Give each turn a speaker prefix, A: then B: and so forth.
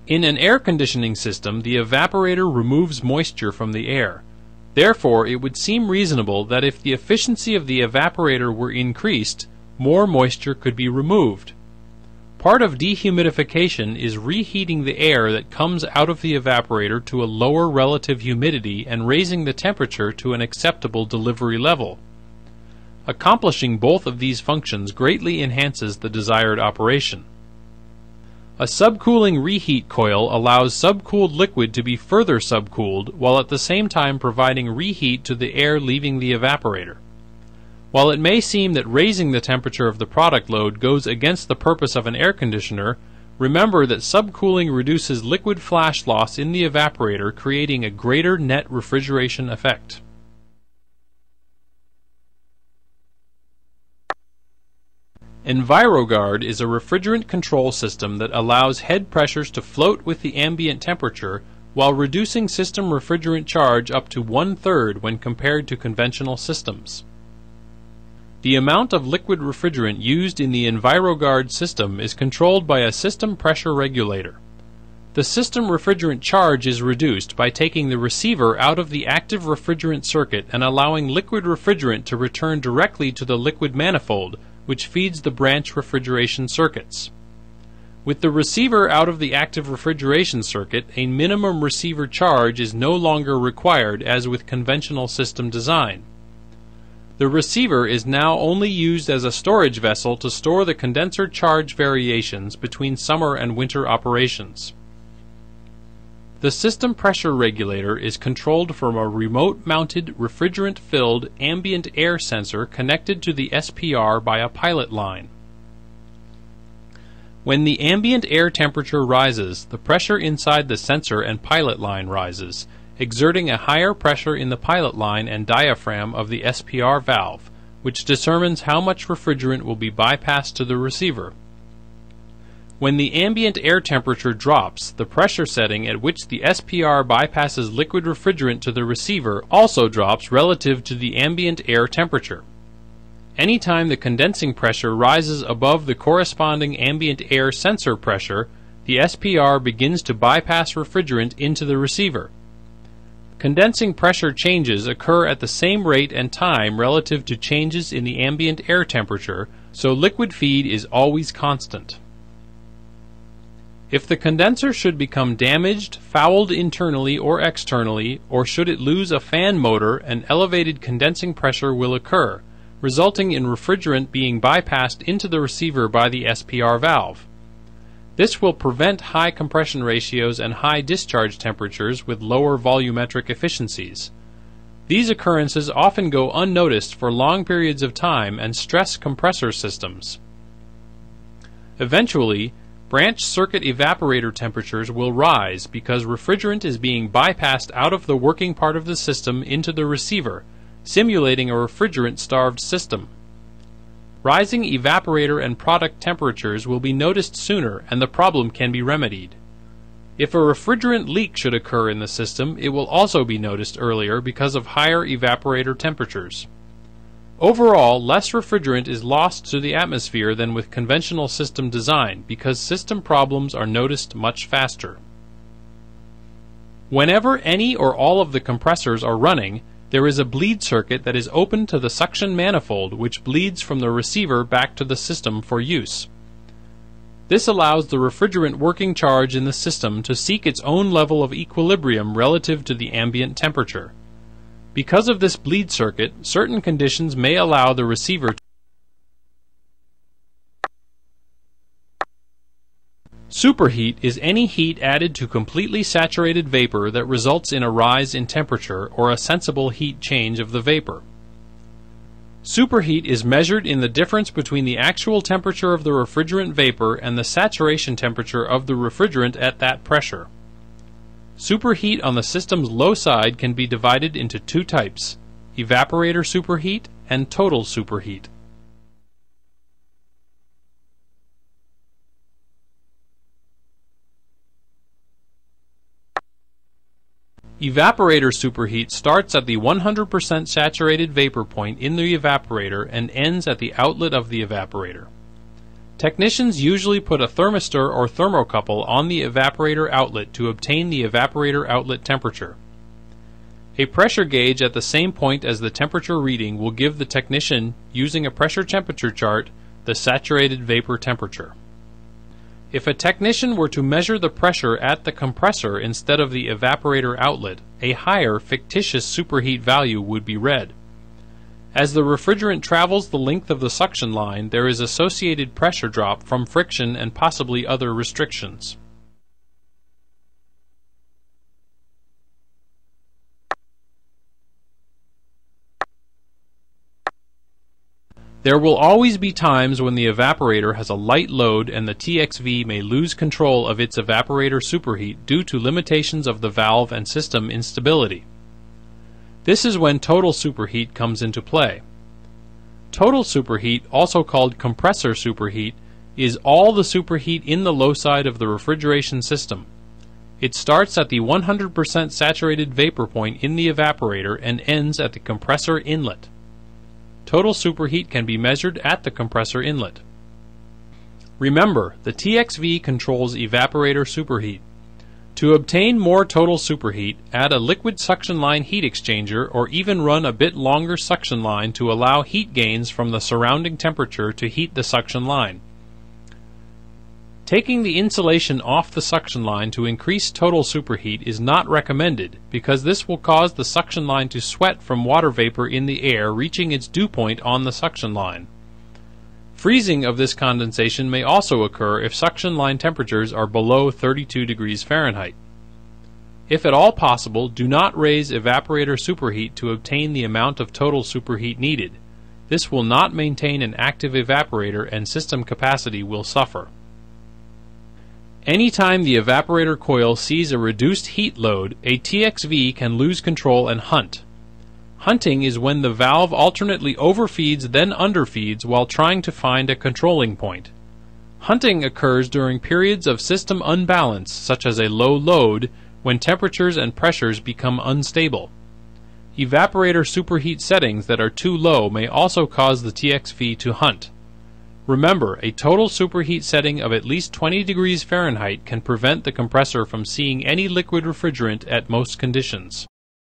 A: In an air conditioning system, the evaporator removes moisture from the air. Therefore, it would seem reasonable that if the efficiency of the evaporator were increased, more moisture could be removed. Part of dehumidification is reheating the air that comes out of the evaporator to a lower relative humidity and raising the temperature to an acceptable delivery level. Accomplishing both of these functions greatly enhances the desired operation. A subcooling reheat coil allows subcooled liquid to be further subcooled while at the same time providing reheat to the air leaving the evaporator. While it may seem that raising the temperature of the product load goes against the purpose of an air conditioner, remember that subcooling reduces liquid flash loss in the evaporator, creating a greater net refrigeration effect. EnviroGuard is a refrigerant control system that allows head pressures to float with the ambient temperature while reducing system refrigerant charge up to 1/3 when compared to conventional systems. The amount of liquid refrigerant used in the EnviroGuard system is controlled by a system pressure regulator. The system refrigerant charge is reduced by taking the receiver out of the active refrigerant circuit and allowing liquid refrigerant to return directly to the liquid manifold, which feeds the branch refrigeration circuits. With the receiver out of the active refrigeration circuit, a minimum receiver charge is no longer required as with conventional system design. The receiver is now only used as a storage vessel to store the condenser charge variations between summer and winter operations. The system pressure regulator is controlled from a remote-mounted refrigerant-filled ambient air sensor connected to the SPR by a pilot line. When the ambient air temperature rises, the pressure inside the sensor and pilot line rises, exerting a higher pressure in the pilot line and diaphragm of the SPR valve, which determines how much refrigerant will be bypassed to the receiver. When the ambient air temperature drops, the pressure setting at which the SPR bypasses liquid refrigerant to the receiver also drops relative to the ambient air temperature. Anytime the condensing pressure rises above the corresponding ambient air sensor pressure, the SPR begins to bypass refrigerant into the receiver. Condensing pressure changes occur at the same rate and time relative to changes in the ambient air temperature, so liquid feed is always constant. If the condenser should become damaged, fouled internally or externally, or should it lose a fan motor, an elevated condensing pressure will occur, resulting in refrigerant being bypassed into the receiver by the SPR valve. This will prevent high compression ratios and high discharge temperatures with lower volumetric efficiencies. These occurrences often go unnoticed for long periods of time and stress compressor systems. Eventually, branch circuit evaporator temperatures will rise because refrigerant is being bypassed out of the working part of the system into the receiver, simulating a refrigerant-starved system. Rising evaporator and product temperatures will be noticed sooner and the problem can be remedied. If a refrigerant leak should occur in the system, it will also be noticed earlier because of higher evaporator temperatures. Overall, less refrigerant is lost to the atmosphere than with conventional system design because system problems are noticed much faster. Whenever any or all of the compressors are running, there is a bleed circuit that is open to the suction manifold which bleeds from the receiver back to the system for use. This allows the refrigerant working charge in the system to seek its own level of equilibrium relative to the ambient temperature. Because of this bleed circuit, certain conditions may allow the receiver to Superheat is any heat added to completely saturated vapor that results in a rise in temperature or a sensible heat change of the vapor. Superheat is measured in the difference between the actual temperature of the refrigerant vapor and the saturation temperature of the refrigerant at that pressure. Superheat on the system's low side can be divided into two types: evaporator superheat and total superheat. Evaporator superheat starts at the 100% saturated vapor point in the evaporator and ends at the outlet of the evaporator. Technicians usually put a thermistor or thermocouple on the evaporator outlet to obtain the evaporator outlet temperature. A pressure gauge at the same point as the temperature reading will give the technician, using a pressure temperature chart, the saturated vapor temperature. If a technician were to measure the pressure at the compressor instead of the evaporator outlet, a higher fictitious superheat value would be read. As the refrigerant travels the length of the suction line, there is associated pressure drop from friction and possibly other restrictions. There will always be times when the evaporator has a light load and the TXV may lose control of its evaporator superheat due to limitations of the valve and system instability. This is when total superheat comes into play. Total superheat, also called compressor superheat, is all the superheat in the low side of the refrigeration system. It starts at the 100% saturated vapor point in the evaporator and ends at the compressor inlet. Total superheat can be measured at the compressor inlet. Remember, the TXV controls evaporator superheat. To obtain more total superheat, add a liquid suction line heat exchanger or even run a bit longer suction line to allow heat gains from the surrounding temperature to heat the suction line. Taking the insulation off the suction line to increase total superheat is not recommended because this will cause the suction line to sweat from water vapor in the air reaching its dew point on the suction line. Freezing of this condensation may also occur if suction line temperatures are below 32 degrees Fahrenheit. If at all possible, do not raise evaporator superheat to obtain the amount of total superheat needed. This will not maintain an active evaporator and system capacity will suffer. Anytime the evaporator coil sees a reduced heat load, a TXV can lose control and hunt. Hunting is when the valve alternately overfeeds then underfeeds while trying to find a controlling point. Hunting occurs during periods of system unbalance, such as a low load, when temperatures and pressures become unstable. Evaporator superheat settings that are too low may also cause the TXV to hunt. Remember, a total superheat setting of at least 20 degrees Fahrenheit can prevent the compressor from seeing any liquid refrigerant at most conditions.